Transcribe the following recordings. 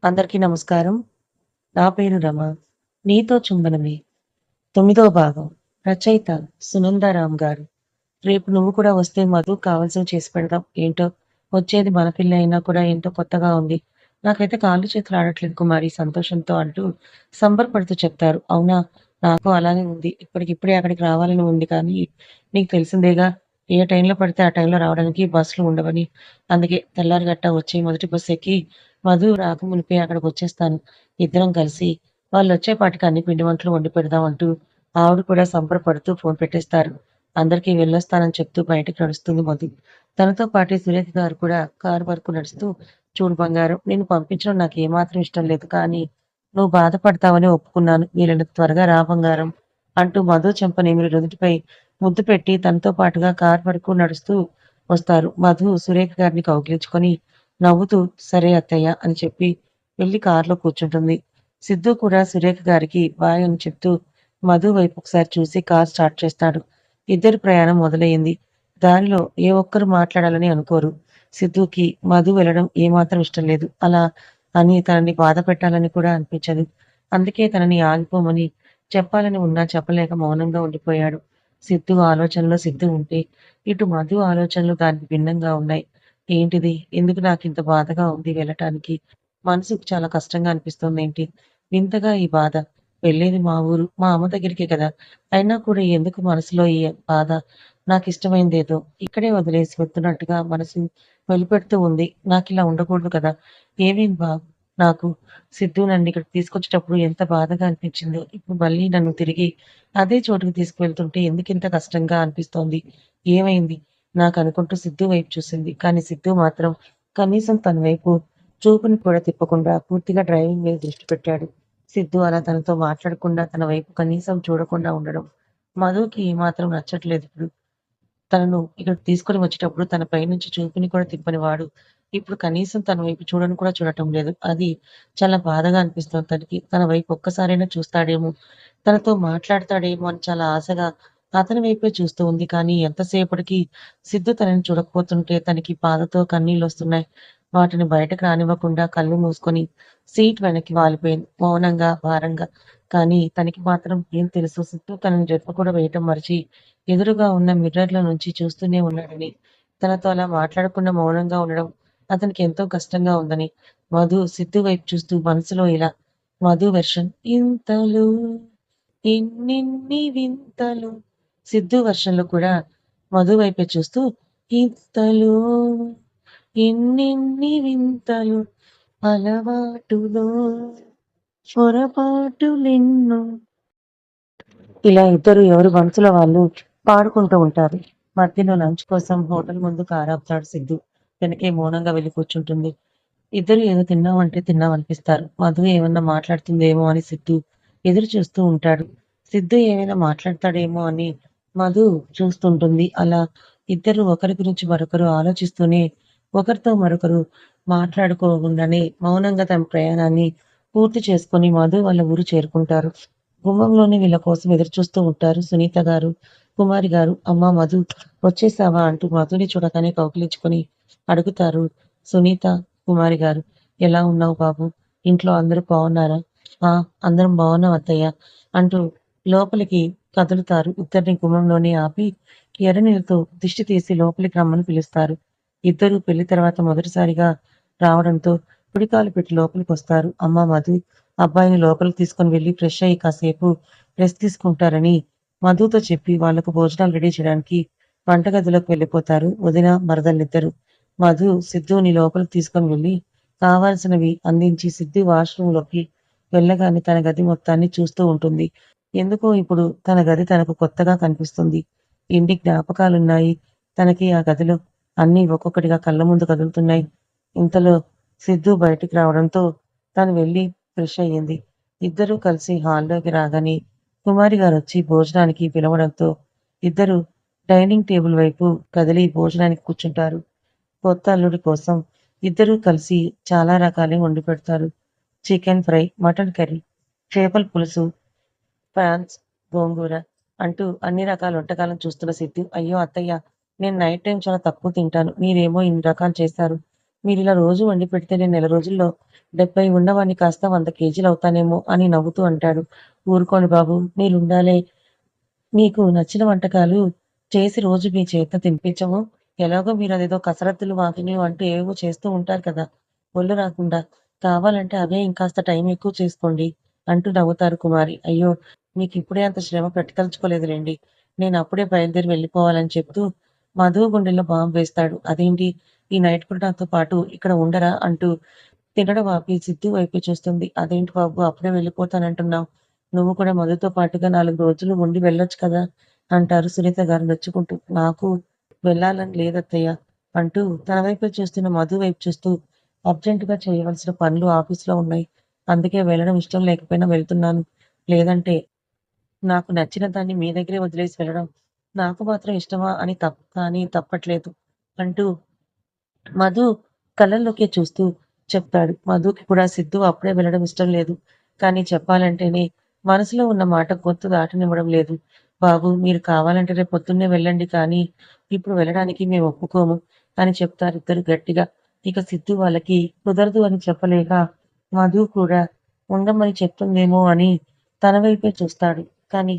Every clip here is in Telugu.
అందరికీ నమస్కారం. నా పేరు రమ. 'నీతో చుంబనమే' 9వ భాగం. రచయిత సునందారాం గారు. రేపు నువ్వు కూడా వస్తే మధుకి కావాల్సినవి చేసి పెడదాం. ఏంటో వచ్చేది మన పిల్లే అయినా కూడా ఏంటో కొత్తగా ఉంది. నాకైతే కాళ్ళు చేతులు ఆడట్లేదు కుమారి సంతోషంతో అంటూ సంబరపడుతూ చెప్తారు. అవునా! నాకు అలానే ఉంది. ఇప్పటికిప్పుడే అక్కడికి రావాలని ఉంది కానీ నీకు తెలిసిందేగా ఏ టైంలో పడితే ఆ టైంలో రావడానికి బస్సులు ఉండవని. అందుకే తెల్లారిగట్ట వచ్చి మొదటి బస్సు ఎక్కి మధు రాకమునుపే అక్కడికొచ్చేస్తాను. ఇద్దరం కలిసి వాళ్ళొచ్చేపాటికి అన్ని పిండి వంటలు వండి పెడదాం అంటూ ఆవిడ కూడా సంబరపడుతూ ఫోన్ పెట్టేస్తారు. అందరికీ వెళ్ళొస్తానని చెప్తూ బయటకు నడుస్తుంది మధు. తనతో పాటే సురేఖ గారు కూడా కారు వరకు నడుస్తూ, చూడు బంగారం నిన్ను పంపించడం నాకేమాత్రం ఇష్టం లేదు. కానీ నువ్వు బాధపడతావని ఒప్పుకున్నాను. వీలైనంత త్వరగా రా బంగారం అంటూ మధు చెంప నిమిరి నుదుటిపై ముద్దు పెట్టి తనతో పాటుగా కారు వరకు నడుస్తూ వస్తారు. మధు సురేఖ గారిని కౌగిలించుకొని నవ్వుతూ సరే అత్తయ్య అని చెప్పి వెళ్లి కారులో కూర్చుంటుంది. సిద్ధు కూడా సురేఖ గారికి బాయ్ అని చెప్తూ మధు వైపు ఒకసారి చూసి కార్ స్టార్ట్ చేస్తాడు. ఇద్దరి ప్రయాణం మొదలయ్యింది. దారిలో ఏ ఒక్కరు మాట్లాడాలని అనుకోరు. సిద్ధుకి మధు వెళ్ళడం ఏమాత్రం ఇష్టం లేదు. అలా అని తనని బాధ పెట్టాలని కూడా అనిపించదు. అందుకే తనని ఆగిపోమని చెప్పాలని ఉన్నా చెప్పలేక మౌనంగా ఉండిపోయాడు. సిద్ధు ఆలోచనలో సిద్ధు ఉంటే, ఇటు మధు ఆలోచనలు దానికి భిన్నంగా ఉన్నాయి. ఏంటిది? ఎందుకు నాకింత బాధగా ఉంది వెళ్ళటానికి? మనసుకు చాలా కష్టంగా అనిపిస్తోందేంటి? వింతగా ఈ బాధ. వెళ్ళేది మా ఊరు, మా అమ్మ దగ్గరికే కదా! అయినా కూడా ఎందుకు మనసులో ఈ బాధ? నాకిష్టమైందేదో ఇక్కడే వదిలేసి వస్తున్నట్టుగా మనసు వదిలిపెడుతూ ఉంది. నాకిలా ఉండకూడదు కదా! ఏమైంది బాబు నాకు? సిద్ధు నన్నిక్కడికి తీసుకొచ్చేటప్పుడు ఎంత బాధగా అనిపించిందో, ఇప్పుడు మళ్ళీ నన్ను తిరిగి అదే చోటుకి తీసుకువెళ్తుంటే ఎందుకింత కష్టంగా అనిపిస్తోంది? ఏమైంది? నాకనుకుంటూ సిద్ధు వైపు చూసింది. కానీ సిద్ధు మాత్రం కనీసం తన వైపు చూపుని కూడా తిప్పకుండా పూర్తిగా డ్రైవింగ్ మీద దృష్టి పెట్టాడు. సిద్ధు అలా తనతో మాట్లాడకుండా, తన వైపు కనీసం చూడకుండా ఉండడం మధుకి ఏమాత్రం నచ్చట్లేదిప్పుడు. తనను ఇక్కడికి తీసుకొని వచ్చేటప్పుడు తన పైనుంచి చూపుని కూడా తిప్పని వాడు, ఇప్పుడు కనీసం తన వైపు చూడను కూడా చూడటం లేదు. అది చాలా బాధగా అనిపిస్తోంది తనకి. తన వైపు ఒక్కసారైనా చూస్తాడేమో, తనతో మాట్లాడతాడేమో అని చాలా ఆశగా అతని వైపే చూస్తూ ఉంది. కానీ ఎంతసేపటికి సిద్ధు తనని చూడకపోతుంటే తనకి బాధతో కన్నీళ్ళొస్తున్నాయి. వాటిని బయటకు రానివ్వకుండా కళ్ళు మూసుకొని సీట్ వెనక్కి వాలిపోయింది. మౌనంగా, భారంగా. కానీ తనకి మాత్రం ఏం తెలుసు సిద్ధు తనని జడలు కూడా వేయటం మరిచి ఎదురుగా ఉన్న మిర్రర్‌లో నుంచి చూస్తూనే ఉన్నాడని, తనతో అలా మాట్లాడకుండా మౌనంగా ఉండడం అతనికి ఎంతో కష్టంగా ఉందని. మధు సిద్ధు వైపు చూస్తూ మనసులో ఇలా మధు వెర్షన్ ఇంతలో ఇన్నిన్ని వింతలు. సిద్ధు వెర్షన్‌లో కూడా మధు వైపే చూస్తూ ఇంతలో ఇన్నిన్ని వింతలు అలవాటులో పొరపాటులెన్నో ఇలా ఇద్దరు ఎవరి మనసులో వాళ్ళు పాడుకుంటూ ఉంటారు. మధ్యలో లంచ్ కోసం హోటల్ ముందు కారాపుతాడు సిద్ధు. వెనకే మౌనంగా వెళ్లి కూర్చుంటుంది. ఇద్దరు ఏదో తిన్నామంటే తిన్నామనిపిస్తారు. మధు ఏమన్నా మాట్లాడుతుందేమో అని సిద్ధు ఎదురు చూస్తూ ఉంటాడు. సిద్ధు ఏమైనా మాట్లాడతాడేమో అని మధు చూస్తుంటుంది. అలా ఇద్దరు ఒకరి గురించి మరొకరు ఆలోచిస్తూనే ఒకరితో మరొకరు మాట్లాడుకోకుండానే మౌనంగా తమ ప్రయాణాన్ని పూర్తి చేసుకొని మధు వాళ్ళ ఊరు చేరుకుంటారు. గుమ్మంలోనే వీళ్ళ కోసం ఎదురుచూస్తూ ఉంటారు సునీత గారు, కుమారి గారు. అమ్మా మధు వచ్చేసావా అంటూ మధుని చూడగానే కౌగిలించుకొని అడుగుతారు సునీత, కుమారి గారు. ఎలా ఉన్నావు బాబు? ఇంట్లో అందరూ బావున్నారా? ఆ! అందరం బావున్నాం అత్తయ్య అంటూ లోపలికి కదులుతారు. ఇద్దరిని గుమ్మంలోనే ఆపి ఎర్రనీళ్ళతో దిష్టి తీసి లోపలికి రమ్మని పిలుస్తారు. ఇద్దరూ పెళ్లి తర్వాత మొదటిసారిగా రావడంతో కుడికాలు పెట్టి లోపలికొస్తారు. అమ్మా మధు అబ్బాయిని లోపలికి తీసుకొని వెళ్లి ఫ్రెష్ అయ్యి కాసేపు రెస్ట్ తీసుకుంటారని మధుతో చెప్పి వాళ్లకు భోజనాలు రెడీ చేయడానికి వంటగదిలోకి వెళ్ళిపోతారు వదిన, మరదలిద్దరూ. మధు సిద్ధుని లోపలికి తీసుకొని వెళ్లి కావాల్సినవి అందించి సిద్ధు వాష్‌రూమ్‌లోకి వెళ్ళగానే తన గది మొత్తాన్ని చూస్తూ ఉంటుంది. ఎందుకో ఇప్పుడు తన గది తనకు కొత్తగా కనిపిస్తుంది. ఎన్ని జ్ఞాపకాలున్నాయి తనకి ఆ గదిలో. అన్నీ ఒక్కొక్కటిగా కళ్ళ ముందు కదులుతున్నాయి. ఇంతలో సిద్ధు బయటికి రావడంతో తను వెళ్లి ఫ్రెష్ అయ్యింది. ఇద్దరూ కలిసి హాల్లోకి రాగానే కుమారి గారొచ్చి భోజనానికి పిలవడంతో ఇద్దరు డైనింగ్ టేబుల్ వైపు కదిలి భోజనానికి కూర్చుంటారు. కొత్త అల్లుడి కోసం ఇద్దరూ కలిసి చాలా రకాలే వండిపెడతారు. చికెన్ ఫ్రై, మటన్ కర్రీ, చేపల పులుసు, ప్రాన్స్, గోంగూర అంటూ అన్ని రకాల వంటకాలను చూస్తున్న సిద్ధు, అయ్యో అత్తయ్య నేను నైట్ టైమ్ చాలా తక్కువ తింటాను. మీరేమో ఇన్ని రకాలు చేశారు. మీరిలా రోజు వండి పెడితే నేను నెల రోజుల్లో 70 ఉన్నవాడిని కాస్త 100 కేజీలవుతానేమో అని నవ్వుతూ అంటాడు. ఊరుకోండి బాబు మీరుండాలే. మీకు నచ్చిన వంటకాలు చేసి రోజు మీ చేత్తో తినిపించము. ఎలాగో మీరదేదో కసరత్తులు వాకింగ్లు అంటూ ఏవేవో చేస్తూ ఉంటారు కదా! ఒళ్ళు రాకుండా. కావాలంటే అవే ఇంకాస్త టైం ఎక్కువ చేసుకోండి అంటూ నవ్వుతారు కుమారి. అయ్యో! మీకిప్పుడే అంత శ్రమ పెట్టదలుచుకోలేదులెండి. నేనప్పుడే బయలుదేరి వెళ్ళిపోవాలని చెప్తూ మధు గుండెల్లో బాంబు వేస్తాడు. అదేంటి ఈ నైట్ కూడా నాతో పాటు ఇక్కడ ఉండరా? అంటూ తినడం ఆపి సిద్ధు వైపే చూస్తుంది. అదేంటి బాబు అప్పుడే వెళ్ళిపోతానంటున్నావు? నువ్వు కూడా మధుతో పాటుగా 4 రోజులు ఉండి వెళ్ళొచ్చు కదా! అంటారు సునీత గారు నొచ్చుకుంటూ. నాకు వెళ్ళాలని లేదత్తయ్య అంటూ తన వైపే చూస్తున్న మధు వైపు చూస్తూ అర్జెంటుగా చేయవలసిన పనులు ఆఫీస్‌లో ఉన్నాయి. అందుకే వెళ్ళడం ఇష్టం లేకపోయినా వెళ్తున్నాను. లేదంటే నాకు నచ్చిన దాన్ని మీ దగ్గరే వదిలేసి వెళ్ళడం నాకు మాత్రం ఇష్టమా అని కానీ తప్పట్లేదు అంటూ మధు కళ్ళల్లోకే చూస్తూ చెప్తాడు. మధుకి కూడా సిద్ధు అప్పుడే వెళ్ళడం ఇష్టం లేదు. కానీ చెప్పాలంటేనే మనసులో ఉన్న మాట గొంతు దాటనివ్వడం లేదు. బాబు మీరు కావాలంటే రేపు పొద్దున్నే వెళ్ళండి కానీ ఇప్పుడు వెళ్ళడానికి మేము ఒప్పుకోము అని చెప్తారిద్దరు గట్టిగా. ఇక సిద్ధు వాళ్ళకి కుదరదు అని చెప్పలేక మధు కూడా ఉండమని చెప్తుందేమో అని తన వైపే చూస్తాడు. కానీ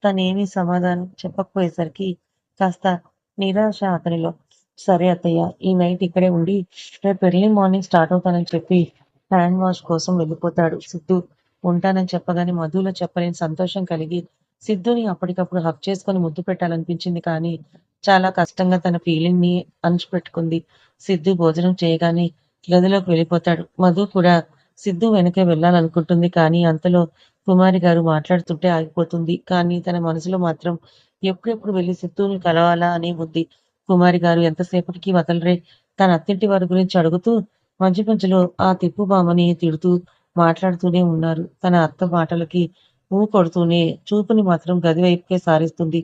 తనేమీ సమాధానం చెప్పకపోయేసరికి కాస్త నిరాశ అతనిలో. సరే అత్తయ్య ఈ నైట్ ఇక్కడే ఉండి రేపు ఎర్లీ మార్నింగ్ స్టార్ట్ అవుతానని చెప్పి హ్యాండ్ వాష్ కోసం వెళ్ళిపోతాడు సిద్ధు. ఉంటానని చెప్పగానే మధులో చెప్పలేని సంతోషం కలిగి సిద్ధుని అప్పటికప్పుడు హగ్ చేసుకొని ముద్దు పెట్టాలనిపించింది కానీ చాలా కష్టంగా తన ఫీలింగ్ ని అణిచిపెట్టుకుంది. సిద్ధు భోజనం చేయగానే గదిలోకి వెళ్ళిపోతాడు. మధు కూడా సిద్ధు వెనకే వెళ్ళాలనుకుంటుంది కానీ అంతలో కుమారి గారు మాట్లాడుతుంటే ఆగిపోతుంది. కానీ తన మనసులో మాత్రం ఎప్పుడెప్పుడు వెళ్ళి సిద్ధుని కలవాలా అని ఉంది. కుమారి గారు ఎంతసేపటికి వదలరే తన అత్తింటి వారి గురించి అడుగుతూ మధ్య మధ్యలో ఆ తిప్పు బామ్మని తిడుతూ మాట్లాడుతూనే ఉన్నారు. తన అత్త మాటలకి కొడుతూనే చూపుని మాత్రం గది వైపుకే సారిస్తుంది.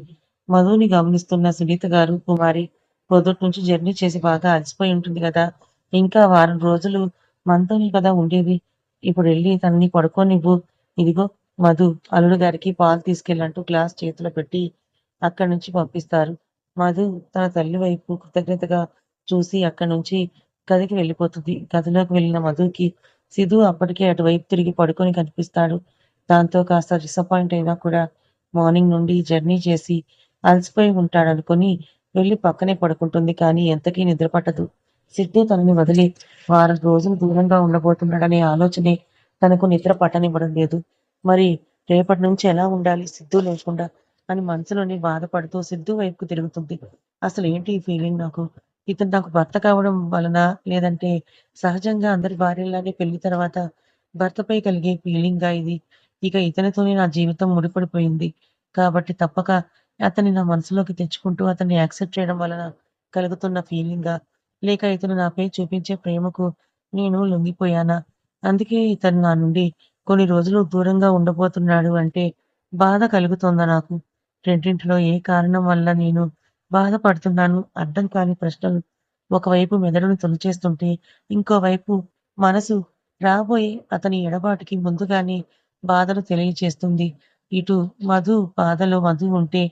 మధుని గమనిస్తున్న సునీత గారు కుమారి పొద్దుటి నుంచి జర్నీ చేసి బాగా అలసిపోయి ఉంటుంది కదా! ఇంకా వారం రోజులు మనతోనే కదా ఉండేది. ఇప్పుడు వెళ్ళి తనని పడుకోనివ్వు. ఇదిగో మధు అల్లుడు గారికి పాలు తీసుకెళ్ళంటూ గ్లాస్ చేతిలో పెట్టి అక్కడి నుంచి పంపిస్తారు. మధు తన తల్లి వైపు కృతజ్ఞతగా చూసి అక్కడి నుంచి గదికి వెళ్ళిపోతుంది. గదిలోకి వెళ్ళిన మధుకి సిధు అప్పటికే అటువైపు తిరిగి పడుకొని కనిపిస్తాడు. దాంతో కాస్త డిసప్పాయింట్ అయినా కూడా మార్నింగ్ నుండి జర్నీ చేసి అలసిపోయి ఉంటాడనుకొని వెళ్ళి పక్కనే పడుకుంటుంది. కానీ ఎంతకీ నిద్ర పట్టదు. సిద్ధు తనని వదిలి వారం రోజులు దూరంగా ఉండబోతున్నాడనే ఆలోచనే తనకు నిద్ర పట్టనివ్వడం లేదు. మరి రేపటి నుంచి ఎలా ఉండాలి సిద్ధు లేకుండా అని మనసులోని బాధపడుతూ సిద్ధు వైపుకు తిరుగుతుంది. అసలేంటి ఈ ఫీలింగ్ నాకు? ఇతను నాకు భర్త కావడం వలన లేదంటే సహజంగా అందరి భార్యల్లాగే పెళ్లి తర్వాత భర్తపై కలిగే ఫీలింగా ఇది? ఇక ఇతనితోనే నా జీవితం ముడిపడిపోయింది. కాబట్టి తప్పక అతన్ని నా మనసులోకి తెచ్చుకుంటూ అతన్ని యాక్సెప్ట్ చేయడం వలన కలుగుతున్న ఫీలింగా? లేక ఇతను నాపై చూపించే ప్రేమకు నేను లొంగిపోయానా? అందుకే ఇతను నా నుండి కొన్ని రోజులు దూరంగా ఉండబోతున్నాడు అంటే బాధ కలుగుతోందా నాకు? రెండింటిలో ఏ కారణం వల్ల నేను బాధపడుతున్నాను? అర్థం కాని ప్రశ్నలు ఒకవైపు మెదడును తొలిచేస్తుంటే, ఇంకోవైపు మనసు రాబోయే అతని ఎడబాటుకి ముందుగానే బాధను తెలియచేస్తుంది. ఇటు మధు బాధలో మధు ఉంటే,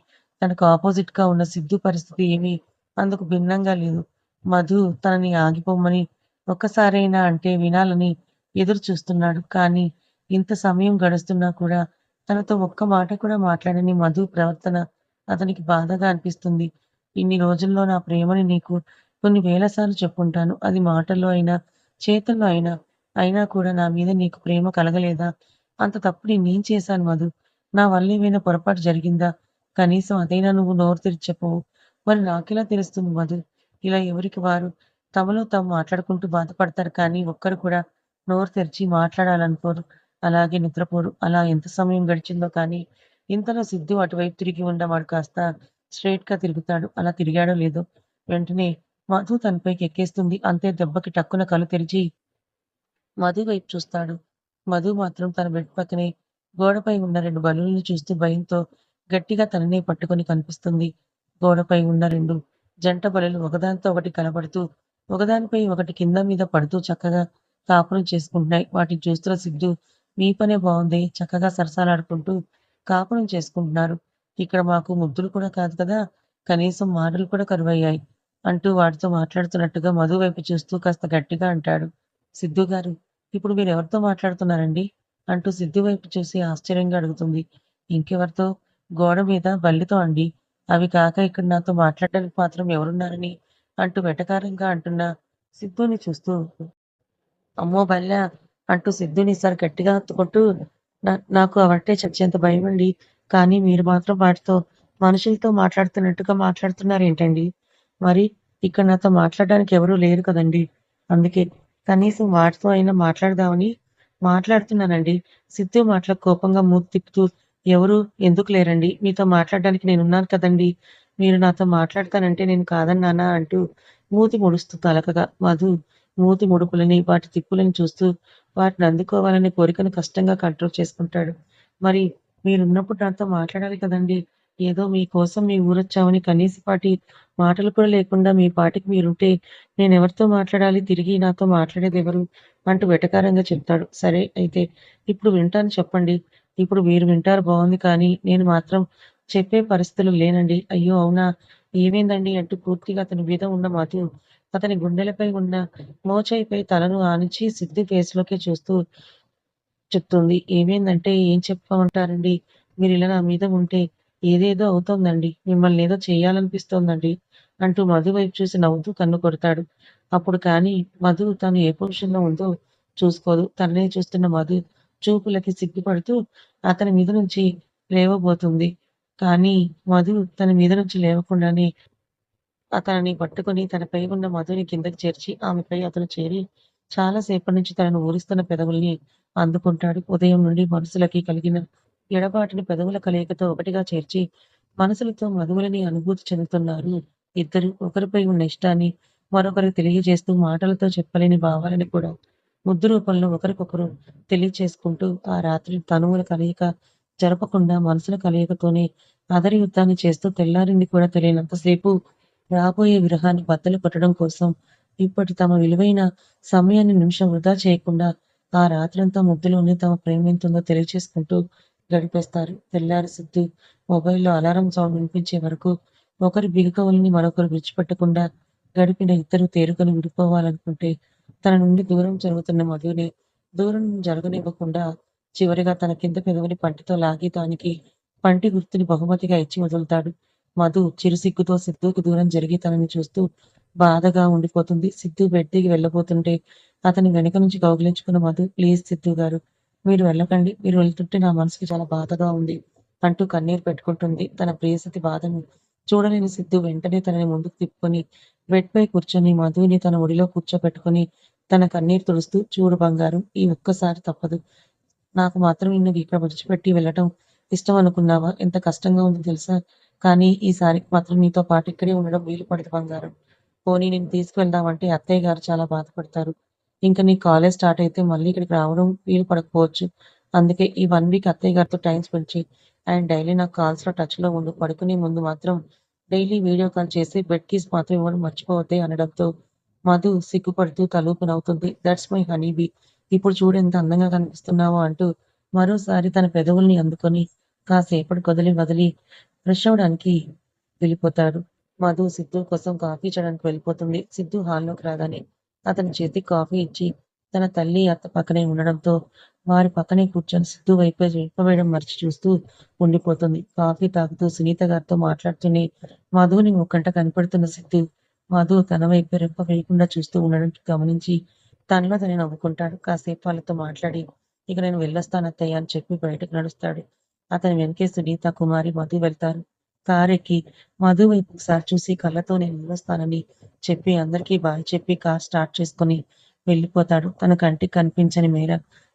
తనకు ఆపోజిట్‌గా ఉన్న సిద్ధు పరిస్థితి ఏమీ అందుకు భిన్నంగా లేదు. మధు తనని ఆగిపోమ్మని ఒక్కసారైనా అంటే వినాలని ఎదురు చూస్తున్నాడు. కానీ ఇంత సమయం గడుస్తున్నా కూడా తనతో ఒక్క మాట కూడా మాట్లాడని మధు ప్రవర్తన అతనికి బాధగా అనిపిస్తుంది. ఇన్ని రోజుల్లో నా ప్రేమని నీకు కొన్ని వేల సార్లు చెప్పుంటాను. అది మాటల్లో అయినా, చేతల్లో అయినా. అయినా కూడా నా మీద నీకు ప్రేమ కలగలేదా? అంత తప్పు నేనేం చేశాను మధు? నా వల్ల ఏమైనా పొరపాటు జరిగిందా? కనీసం అదైనా నువ్వు నోరు తెరిచి చెప్పవు. మరి నాకెలా తెలుస్తుంది మధు? ఇలా ఎవరికి వారు తమలో తాము మాట్లాడుకుంటూ బాధపడతారు కానీ ఒక్కరు కూడా నోరు తెరిచి మాట్లాడాలనుకోరు. అలాగే నిద్రపోరు. అలా ఎంత సమయం గడిచిందో కానీ ఇంతలో సిద్ధు అటువైపు తిరిగి ఉన్నవాడు కాస్త స్ట్రెయిట్‌గా తిరుగుతాడు. అలా తిరిగాడో లేదో వెంటనే మధు తన పైకి ఎక్కేస్తుంది. అంతే దెబ్బకి టక్కున కళ్ళు తెరిచి మధు వైపు చూస్తాడు. మధు మాత్రం తన బెడ్ పక్కనే గోడపై ఉన్న 2 బలూన్‌లు చూస్తూ భయంతో గట్టిగా తననే పట్టుకొని కనిపిస్తుంది. గోడపై ఉన్న 2 జంట బలులు ఒకదానితో ఒకటి కలబడుతూ, ఒకదానిపై ఒకటి కింద మీద పడుతూ చక్కగా కాపురం చేసుకుంటున్నాయి. వాటిని చూస్తున్న సిద్ధు మీ పనే బావుందే చక్కగా సరసాలాడుకుంటూ కాపురం చేసుకుంటున్నారు. ఇక్కడ మాకు ముద్దులు కూడా కాదు కదా! కనీసం మాటలు కూడా కరువయ్యాయి. అంటూ వాడితో మాట్లాడుతున్నట్టుగా మధు వైపు చూస్తూ కాస్త గట్టిగా అంటాడు. సిద్ధు గారు, ఇప్పుడు మీరెవరితో మాట్లాడుతున్నారండి? అంటూ సిద్ధు వైపు చూసి ఆశ్చర్యంగా అడుగుతుంది. ఇంకెవరితో? గోడ మీద బల్లితో అండి. అవి కాక ఇక్కడ నాతో మాట్లాడడానికి మాత్రం ఎవరున్నారని? అంటూ వెటకారంగా అంటున్న సిద్ధుని చూస్తూ అమ్మో బల్లా! అంటూ సిద్ధుని ఈసారి గట్టిగా హత్తుకుంటూ నాకు అవంటే చచ్చేంత భయమండి. కానీ మీరు మాత్రం వాటితో మనుషులతో మాట్లాడుతున్నట్టుగా మాట్లాడుతున్నారేంటండి? మరి ఇక్కడ నాతో మాట్లాడడానికి ఎవరూ లేరు కదండీ! అందుకే కనీసం వాటితో అయినా మాట్లాడదామని మాట్లాడుతున్నానండి. సిద్ధు మాటలకు కోపంగా మూతి తిప్పుతూ ఎవరు? ఎందుకు లేరండి? మీతో మాట్లాడడానికి నేనున్నాను కదండీ! మీరు నాతో మాట్లాడతానంటే నేను కాదన్నానా? అంటూ మూతి ముడుస్తూ తలకగా మధు మూతి ముడుపులని, వాటి తిప్పులని చూస్తూ వాటిని అందుకోవాలనే కోరికను కష్టంగా కంట్రోల్ చేసుకుంటాడు. మరి మీరున్నప్పుడు నాతో మాట్లాడాలి కదండీ! ఏదో మీకోసం మీ ఊరొచ్చామని కనీసపాటి మాటలు కూడా లేకుండా మీ పాటికి మీరుంటే నేనెవరితో మాట్లాడాలి? తిరిగి నాతో మాట్లాడేదెవరు? అంటూ వెటకారంగా చెప్తాడు. సరే అయితే ఇప్పుడు వింటాను చెప్పండి. ఇప్పుడు మీరు వింటారు బావుంది కానీ నేను మాత్రం చెప్పే పరిస్థితిలో లేనండి. అయ్యో! అవునా? ఏమైందండి? అంటూ పూర్తిగా అతని మీద ఉన్న మధు అతని గుండెలపై ఉన్న మోచేయిపై తలను ఆనించి సిద్ధు ఫేస్‌లోకి చూస్తూ చెప్తుంది. ఏమైందంటే ఏం చెప్పమంటారండి? మీరిలా నా మీద ఉంటే ఏదేదో అవుతోందండి. మిమ్మల్నేదో చేయాలనిపిస్తోందండి. అంటూ మధు వైపు చూసి నవ్వుతూ కన్ను కొడతాడు. అప్పుడు కానీ మధు తను ఏ పొజిషన్‌లో ఉందో చూసుకోదు. తననే చూస్తున్న మధు చూపులకి సిగ్గుపడుతూ అతని మీద నుంచి లేవబోతుంది. కానీ మధు తన మీద నుంచి లేవకుండానే తనని పట్టుకొని తనపై ఉన్న మధుని కిందకి చేర్చి ఆమెపై అతను చేరి చాలా సేపటి నుంచి తనను ఊరిస్తున్న పెదవుల్ని అందుకుంటాడు. ఉదయం నుండి మనసులకి కలిగిన ఎడబాటుని పెదవుల కలయికతో ఒకటిగా చేర్చి మనసులతో మధువులని అనుభూతి చెందుతున్నారు ఇద్దరు. ఒకరిపై ఉన్న ఇష్టాన్ని మరొకరికి తెలియజేస్తూ మాటలతో చెప్పలేని భావాలని కూడా ముద్దు రూపంలో ఒకరికొకరు తెలియచేసుకుంటూ ఆ రాత్రి తనువుల కలయిక జరపకుండా మనసుల కలయికతోనే అదరి యుద్ధాన్ని చేస్తూ తెల్లారింది కూడా తెలియనంత సేపు రాబోయే విరహాన్ని బద్దలు కొట్టడం కోసం ఇప్పటి తమ విలువైన సమయాన్ని నిమిషం వృధా చేయకుండా ఆ రాత్రంతా ముద్దులోనే తమ ప్రేమెంతుందో తెలియచేసుకుంటూ గడిపేస్తారు. తెల్లారి సిద్ధు మొబైల్‌లో అలారం సౌండ్ వినిపించే వరకు ఒకరి బిగుకవుల్ని మరొకరు విడిచిపెట్టకుండా గడిపిన ఇద్దరు తేరుకొని విడిపోవాలనుకుంటే తన నుండి దూరం జరుగుతున్న మధుని దూరం జరగనివ్వకుండా చివరిగా తన కింద పెదవిని పంటితో లాగి దానికి పంటి గుర్తుని బహుమతిగా ఇచ్చి వదులుతాడు. మధు చిరుసిగ్గుతో సిద్ధుకి దూరం జరిగి తనని చూస్తూ బాధగా ఉండిపోతుంది. సిద్ధు బెడ్ దిగి వెళ్ళబోతుంటే అతని వెనక నుంచి కౌగిలించుకున్న మధు, ప్లీజ్ సిద్ధు గారు మీరు వెళ్ళకండి. మీరు వెళ్తుంటే నా మనసుకి చాలా బాధగా ఉంది అంటూ కన్నీరు పెట్టుకుంటుంది. తన ప్రేయసతి బాధను చూడలేని సిద్ధు వెంటనే తనని ముందుకు తిప్పుకొని బెడ్ పై కూర్చొని మధుని తన ఒడిలో కూర్చోపెట్టుకొని తన కన్నీరు తుడుస్తూ, చూడు బంగారం ఈ ఒక్కసారి తప్పదు. నాకు మాత్రం నిన్ను ఇక్కడ విడిచిపెట్టి వెళ్ళటం ఇష్టం అనుకున్నావా? ఎంత కష్టంగా ఉందో తెలుసా? కానీ ఈసారికి మాత్రం నీతో పాటు ఇక్కడే ఉండడం వీలు పడదు బంగారం. పోనీ నిన్ను తీసుకువెళ్దామంటే అత్తయ్య గారు చాలా బాధపడతారు. ఇంక నీ కాలేజ్ స్టార్ట్ అయితే మళ్ళీ ఇక్కడికి రావడం వీలు పడకపోవచ్చు. అందుకే ఈ 1 వీక్ అత్తయ్య గారితో టైమ్ స్పెండ్ చెయి. అండ్ డైలీ నాకు కాల్స్‌లో టచ్‌లో ఉండు. పడుకునే ముందు మాత్రం డైలీ వీడియో కాల్ చేసి బెడ్ కిస్ మాత్రం ఇవ్వడం మర్చిపోవద్దే అనడంతో మధు సిగ్గుపడుతూ తలూపి నవ్వుతుంది. That's my honey bee. ఇప్పుడు చూడు ఎంత అందంగా కనిపిస్తున్నావో అంటూ మరోసారి తన పెదవుల్ని అందుకొని కాసేపటికి వదిలి వదిలి ఫ్రెష్ అవ్వడానికి వెళ్ళిపోతాడు. మధు సిద్ధు కోసం కాఫీ చేయడానికి వెళ్ళిపోతుంది. సిద్ధు హాల్లోకి రాగానే అతని చేతికి కాఫీ ఇచ్చి తన తల్లి, అత్త పక్కనే ఉండడంతో వారి పక్కనే కూర్చొని సిద్ధు వైపే వేయడం మర్చి చూస్తూ ఉండిపోతుంది. కాఫీ తాగుతూ సునీత గారితో మాట్లాడుతూనే మధుని ముక్కంట కనిపెడుతున్న సిద్ధు మధు తన వైపే రెప్ప వేయకుండా చూస్తూ ఉండడం గమనించి తనలో తనే నవ్వుకుంటాడు. కాసేపు వాళ్ళతో మాట్లాడి ఇక నేను వెళ్ళొస్తాను అత్తయ్య అని చెప్పి బయటకు నడుస్తాడు. అతని వెనకే సునీత, కుమారి, మధు వెళ్తారు. కారెక్కి మధు వైపు ఒకసారి చూసి కళ్ళతో నేను వెళ్ళొస్తానని చెప్పి అందరికీ బాయ్ చెప్పి కార్ స్టార్ట్ చేసుకొని వెళ్ళిపోతాడు. తన కంటికి కనిపించని మేర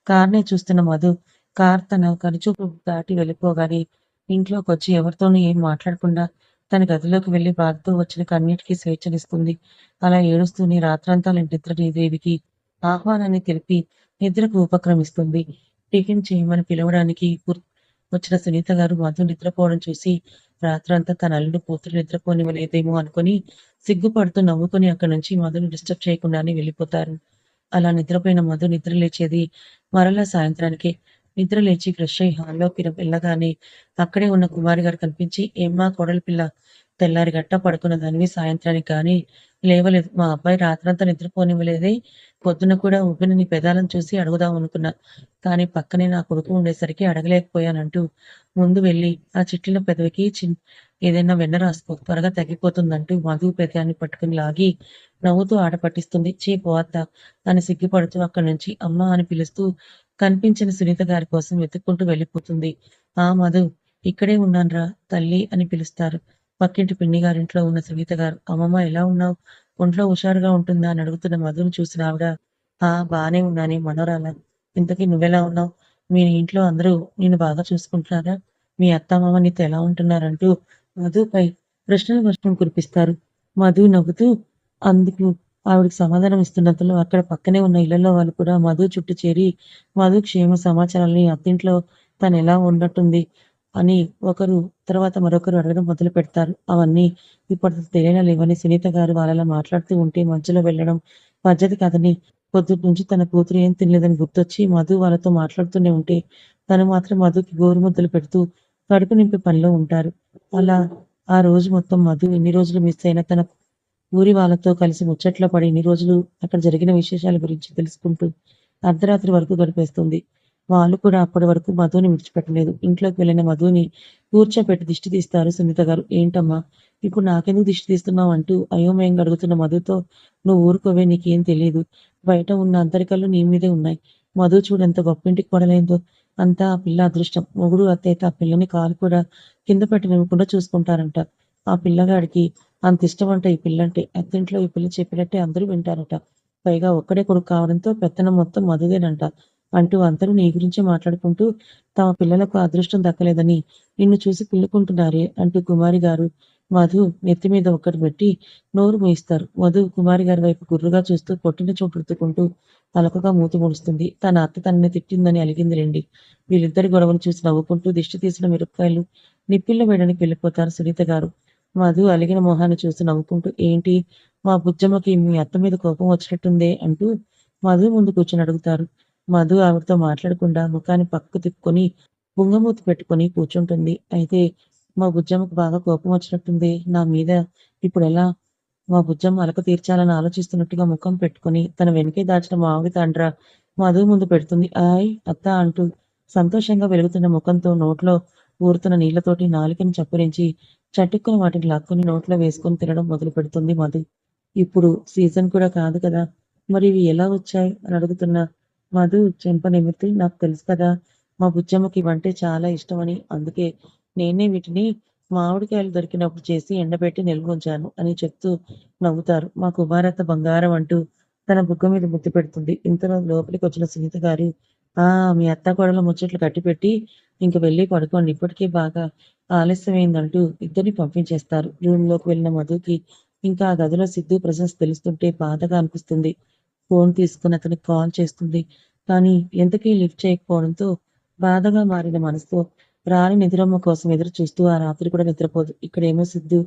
కార్‌నే చూస్తున్న మధు కార్ తన కనుచూపు దాటి వెళ్ళిపోగానే ఇంట్లోకొచ్చి ఎవరితోనూ ఏం మాట్లాడకుండా తన గదిలోకి వెళ్లి బాధతో వచ్చిన కన్నీటికి స్వేచ్ఛనిస్తుంది. అలా ఏడుస్తూనే రాత్రంతా నిద్రలేదేవికి ఆహ్వానాన్ని తెలిపి నిద్రకు ఉపక్రమిస్తుంది. టిఫిన్ చేయమని పిలవడానికి వచ్చిన సునీత గారు మధు నిద్రపోవడం చూసి రాత్రంతా తన అల్లుడు కూతురు నిద్రపోనివ్వలేదేమో అనుకుని సిగ్గుపడుతూ నవ్వుకొని అక్కడి నుంచి మధుని డిస్టర్బ్ చేయకుండానే వెళ్ళిపోతారు. అలా నిద్రపోయిన మధు నిద్ర లేచేది మరలా సాయంత్రానికే. నిద్ర లేచి ఫ్రెష్ అయ్యి హాల్లోకి వెళ్ళగానే అక్కడే ఉన్న కుమారి గారు కనిపించి ఏమ్మా కోడలి పిల్ల తెల్లారి గట్ట పడుకున్న దానివి సాయంత్రానికి కానీ లేవలేదు. మా అబ్బాయి రాత్రంతా నిద్రపోనివ్వలేదే. పొద్దున కూడా ఉబ్బిన నీ పెదాలను చూసి అడుగుదాం అనుకున్నా. కానీ పక్కనే నా కొడుకు ఉండేసరికి అడగలేకపోయానంటూ ముందు వెళ్ళి ఆ చిట్లిన పెదవికి ఏదైనా వెన్న రాసుకో త్వరగా తగ్గిపోతుందంటూ మధు పెదాన్ని పట్టుకుని లాగి నవ్వుతూ ఆట పట్టిస్తుంది. ఛీ పోవద్ద అని సిగ్గుపడుతూ అక్కడి నుంచి అమ్మ అని పిలుస్తూ కనిపించిన సునీత గారి కోసం వెతుక్కుంటూ వెళ్ళిపోతుంది. ఆ మధు ఇక్కడే ఉన్నాన్రా తల్లి అని పిలుస్తారు. పక్కింటి పిన్ని గారింట్లో ఉన్న సునీత గారు అమ్మమ్మ ఎలా ఉన్నావు? ఒంట్లో హుషారుగా ఉంటుందా అని అడుగుతున్న మధుని చూసిన ఆవిడ బానే ఉన్నానే మనోరాల. ఇంతకీ నువ్వెలా ఉన్నావు? మీ ఇంట్లో అందరూ నిన్ను బాగా చూసుకుంటున్నారా? మీ అత్త మామ నీతో ఎలా ఉంటున్నారంటూ మధుపై ప్రశ్నల వర్షం కురిపిస్తారు. మధు నవ్వుతూ అందుకు ఆవిడకి సమాధానం ఇస్తున్నంతలో అక్కడ పక్కనే ఉన్న ఇళ్లలో వాళ్ళు కూడా మధు చుట్టూ చేరి మధు క్షేమ సమాచారాలని అత్తింట్లో తను ఎలా ఉన్నట్టుంది అని ఒకరు తర్వాత మరొకరు అడగడం మొదలు పెడతారు. అవన్నీ ఇప్పటికి తెలియలేవని సునీత గారు వాళ్ళలా మాట్లాడుతూ ఉంటే మధ్యలో వెళ్ళడం పద్ధతి కాదని పొద్దున్నుంచి తన కూతురు ఏం తినలేదని గుర్తొచ్చి మధు వాళ్ళతో మాట్లాడుతూనే ఉంటే తను మాత్రం మధుకి గోరుముద్దలు పెడుతూ కడుపు నింపే పనిలో ఉంటారు. అలా ఆ రోజు మొత్తం మధు ఎన్ని రోజులు మిస్ అయినా తన ఊరి వాళ్ళతో కలిసి ముచ్చట్లో పడి ఇన్ని రోజులు అక్కడ జరిగిన విశేషాల గురించి తెలుసుకుంటూ అర్ధరాత్రి వరకు గడిపేస్తుంది. వాళ్ళు కూడా అప్పటి వరకు మధుని విడిచిపెట్టలేదు. ఇంట్లోకి వెళ్ళిన మధుని కూర్చోపెట్టి దిష్టి తీస్తారు సునీత గారు. ఏంటమ్మా ఇప్పుడు నాకెందుకు దిష్టి తీస్తున్నావు అంటూ అయోమయంగా అడుగుతున్న మధుతో నువ్వు ఊరుకోవే నీకేం తెలియదు. బయట ఉన్న అందరి కళ్ళు నీ మీదే ఉన్నాయి. మధు చూడెంత గొప్పింటికి పడలేదో అంతా ఆ పిల్ల అదృష్టం. మొగుడు అత్తయితే ఆ పిల్లని కాలు కూడా కింద పెట్టనివ్వకుండా చూసుకుంటారంట. ఆ పిల్లగాడికి అంత ఇష్టమంట ఈ పిల్లంటే. అత్తింట్లో ఈ పిల్ల చెప్పినట్టే అందరూ వింటారట. పైగా ఒక్కడే కొడుకు కావడంతో పెత్తనం మొత్తం మధుదేనంట అంటూ అందరూ నీ గురించే మాట్లాడుకుంటూ తమ పిల్లలకు అదృష్టం దక్కలేదని నిన్ను చూసి కుళ్ళుకుంటున్నారే అంటూ కుమారి గారు మధు నెత్తి మీద ఒక్కటి పెట్టి నోరు మూయిస్తారు. మధు కుమారి గారి వైపు గుర్రుగా చూస్తూ పొట్టిన చోటు రుద్దుకుంటూ అలకగా మూతి ముడుస్తుంది. తన అత్త తనని తిట్టిందని అలిగింది రండి. వీళ్ళిద్దరి గొడవలు చూసి నవ్వుకుంటూ దిష్టి తీసిన మిరపకాయలు నిప్పిళ్ళ వేయడానికి వెళ్ళిపోతారు సునీత గారు. మధు అలిగిన మొహాన్ని చూసి నవ్వుకుంటూ ఏంటి మా బుజ్జమ్మకి మీ అత్త మీద కోపం వచ్చినట్టుందే అంటూ మధు ముందు కూర్చొని అడుగుతారు. మధు ఆవిడతో మాట్లాడకుండా ముఖాన్ని పక్కకు తిప్పుకొని బుంగమూతి పెట్టుకొని కూర్చుంటుంది. అయితే మా బుజ్జమ్మకు బాగా కోపం వచ్చినట్టుంది నా మీద. ఇప్పుడెలా? మా బుజ్జమ్మ అలక తీర్చాలని ఆలోచిస్తున్నట్టుగా ముఖం పెట్టుకొని తన వెనకే దాచిన మామిడి తాండ్ర మధు ముందు పెడుతుంది. ఆయ్ అత్త అంటూ సంతోషంగా వెలుగుతున్న ముఖంతో నోట్లో ఊరుతున్న నీళ్లతోటి నాలికను చప్పరించి చటుక్కున వాటిని లాక్కుని నోట్లో వేసుకొని తినడం మొదలు పెడుతుంది మధు. ఇప్పుడు సీజన్ కూడా కాదు కదా, మరి ఇవి ఎలా వచ్చాయి అని అడుగుతున్న మధు చెంప నిమిర్తి నాకు తెలుసు కదా మా బుజ్జమ్మకి ఇవంటే చాలా ఇష్టమని, అందుకే నేనే వీటిని మామిడికాయలు దొరికినప్పుడు చేసి ఎండబెట్టి నిల్వ ఉంచాను అని చెప్తూ నవ్వుతారు. మా కుమారత్త బంగారం అంటూ తన బుగ్గ మీద ముద్దు పెడుతుంది. ఇంతలో లోపలికి వచ్చిన సునీత గారు మీ అత్త కోడల ముచ్చట్లు కట్టిపెట్టి ఇంక వెళ్ళి పడుకోండి ఇప్పటికే బాగా ఆలస్యమైందంటూ ఇద్దరిని పంపించేస్తారు. రూమ్ లోకి వెళ్ళిన మధుకి ఇంకా ఆ గదిలో సిద్ధు ప్రెసెన్స్ తెలుస్తుంటే బాధగా అనిపిస్తుంది. ఫోన్ తీసుకుని అతనికి కాల్ చేస్తుంది. కానీ ఎంతకీ లిఫ్ట్ చేయకపోవడంతో బాధగా మారిన మనసుతో రాని నిద్రమ్మ కోసం ఎదురు చూస్తూ ఆ రాత్రి కూడా నిద్రపోదు. ఇక్కడేమో సిద్ధు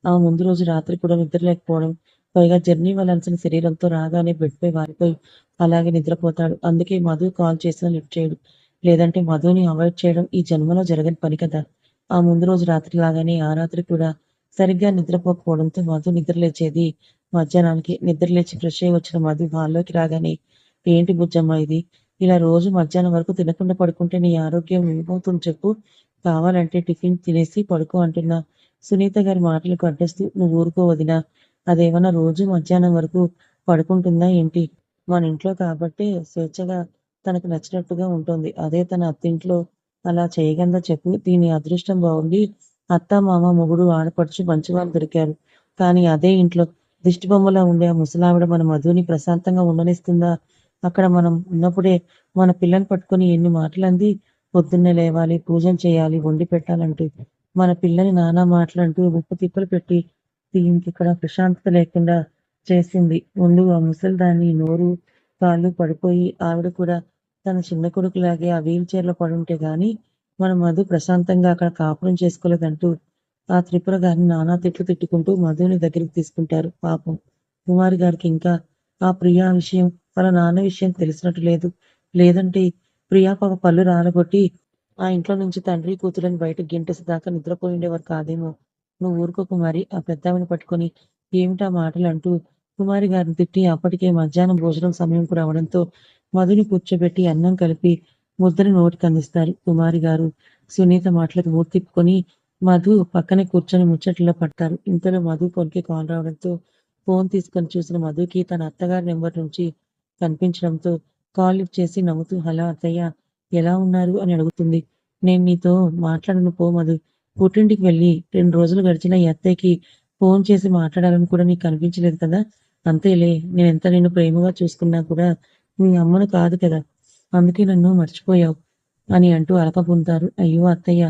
ఆ ముందు రోజు రాత్రి కూడా నిద్ర లేకపోవడం, పైగా జర్నీ వెళ్ళాల్సిన శరీరంతో రాగానే బెడ్పై వారిపోయి అలాగే నిద్రపోతాడు. అందుకే మధు కాల్ చేసినా లిఫ్ట్ చేయడు. లేదంటే మధుని అవాయిడ్ చేయడం ఈ జన్మలో జరగని పని కదా. ఆ ముందు రోజు రాత్రి లాగానే ఆ రాత్రి కూడా సరిగ్గా నిద్రపోకపోవడంతో మధు నిద్రలేచేది మధ్యాహ్నానికి. నిద్రలేచి ఫ్రెష్ అయి వచ్చిన మధు హాల్లోకి రాగానే ఏంటి బుజ్జమ్మ ఇది? ఇలా రోజు మధ్యాహ్నం వరకు తినకుండా పడుకుంటే నీ ఆరోగ్యం ఏమవుతుంది చెప్పు? కావాలంటే టిఫిన్ తినేసి పడుకో అంటున్నా సునీత గారి మాటలకు అడ్డేస్తూ నువ్వు ఊరుకో వదినా. అదేమన్నా రోజు మధ్యాహ్నం వరకు పడుకుంటుందా ఏంటి? మన ఇంట్లో కాబట్టే స్వేచ్ఛగా తనకు నచ్చినట్టుగా ఉంటుంది. అదే తన అత్తింట్లో అలా చేయగలదా చెప్పు? దీని అదృష్టం బాగుండి అత్త, మామ, మొగుడు, ఆడపడుచు మంచివాళ్ళు దొరికారు. కానీ అదే ఇంట్లో దిష్టిబొమ్మలా ఉండే ఆ ముసలావిడ మన మధుని ప్రశాంతంగా ఉండనిస్తుందా? అక్కడ మనం ఉన్నప్పుడే మన పిల్లని పట్టుకొని ఎన్ని మాటలంది. పొద్దున్నే లేవాలి, పూజలు చేయాలి, వండి పెట్టాలంటూ. మన పిల్లని నానా మాటలంటూ ముప్పు తిప్పలు పెట్టి దీనికిక్కడ ప్రశాంతత లేకుండా చేసింది. ముందు ఆ ముసలిదాన్ని నోరు, కాళ్ళు పడిపోయి ఆవిడ కూడా తన చిన్న కొడుకులాగే ఆ వీల్ చైర్‌లో పడుంటే గాని మన మధు ప్రశాంతంగా అక్కడ కాపురం చేసుకోలేదంటూ ఆ త్రిపుర గారిని నానా తిట్లు తిట్టుకుంటూ మధుని దగ్గరికి తీసుకుంటారు. పాపం కుమారి గారికి ఇంకా ఆ ప్రియా విషయం, వాళ్ళ నాన్న విషయం తెలిసినట్టు లేదు. లేదంటే ప్రియా పాప పళ్ళు రాలగొట్టి ఆ ఇంట్లో నుంచి తండ్రి, కూతురని బయటకు గెంటేసేదాకా నిద్రపోయి ఉండేవారు కాదేమో. నువ్వు ఊరుకో కుమారి. ఆ పెద్దావిడని పట్టుకొని ఏమిటా మాటలు అంటూ కుమారి గారిని తిట్టి అప్పటికే మధ్యాహ్నం భోజనం సమయం కూడా అవడంతో మధుని కూర్చోబెట్టి అన్నం కలిపి ముద్దని నోటికందిస్తారు. కుమారి గారు సునీత మాటలకు మూతి తిప్పుకొని మధు పక్కనే కూర్చొని ముచ్చట్లో పడతారు. ఇంతలో మధు ఫోన్‌కి కాల్ రావడంతో ఫోన్ తీసుకొని చూసిన మధుకి తన అత్తగారి నెంబర్ నుంచి కనిపించడంతో కాల్ లిఫ్ట్ చేసి నవ్వుతూ హలో అత్తయ్య ఎలా ఉన్నారు అని అడుగుతుంది. నేను నీతో మాట్లాడను పో మధు. పుట్టింటికి వెళ్ళి 2 రోజులు గడిచినా ఈ అత్తయ్యకి ఫోన్ చేసి మాట్లాడాలని కూడా నీకు కనిపించలేదు కదా! అంతేలే నేనెంత నిన్ను ప్రేమగా చూసుకున్నా కూడా మీ అమ్మను కాదు కదా! అందుకే నన్ను మర్చిపోయావు అని అంటూ అలకబుంతారు. అయ్యో అత్తయ్య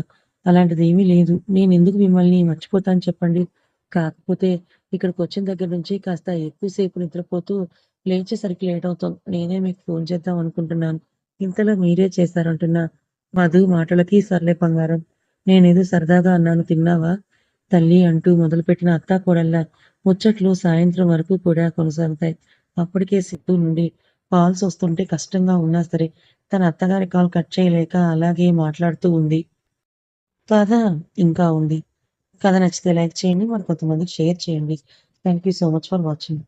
అలాంటిదేమీ లేదు. నేనెందుకు మిమ్మల్ని మర్చిపోతాను చెప్పండి. కాకపోతే ఇక్కడికొచ్చిన దగ్గర నుంచి కాస్త ఎక్కువ సేపు నిద్రపోతూ లేచేసరికి లేట్ అవుతోంది. నేనే మీకు ఫోన్ చేద్దాం అనుకుంటున్నాను. ఇంతలో మీరే చేశారంటున్నా మధు మాటలకి సర్లే బంగారం. నేనేదో సరదాగా అన్నాను తిన్నావా? తల్లి అంటూ మొదలుపెట్టిన అత్తాకోడళ్ళ ముచ్చట్లు సాయంత్రం వరకు కూడా కొనసాగుతాయి. అప్పటికే సిద్ధు నుండి కాల్స్ వస్తుంటే కష్టంగా ఉన్నా సరే తన అత్తగారి కాల్ కట్ చేయలేక అలాగే మాట్లాడుతూ ఉంది. కథ ఇంకా ఉంది. కథ నచ్చితే లైక్ చేయండి. మరి కొంతమందికి షేర్ చేయండి. Thank you so much for watching.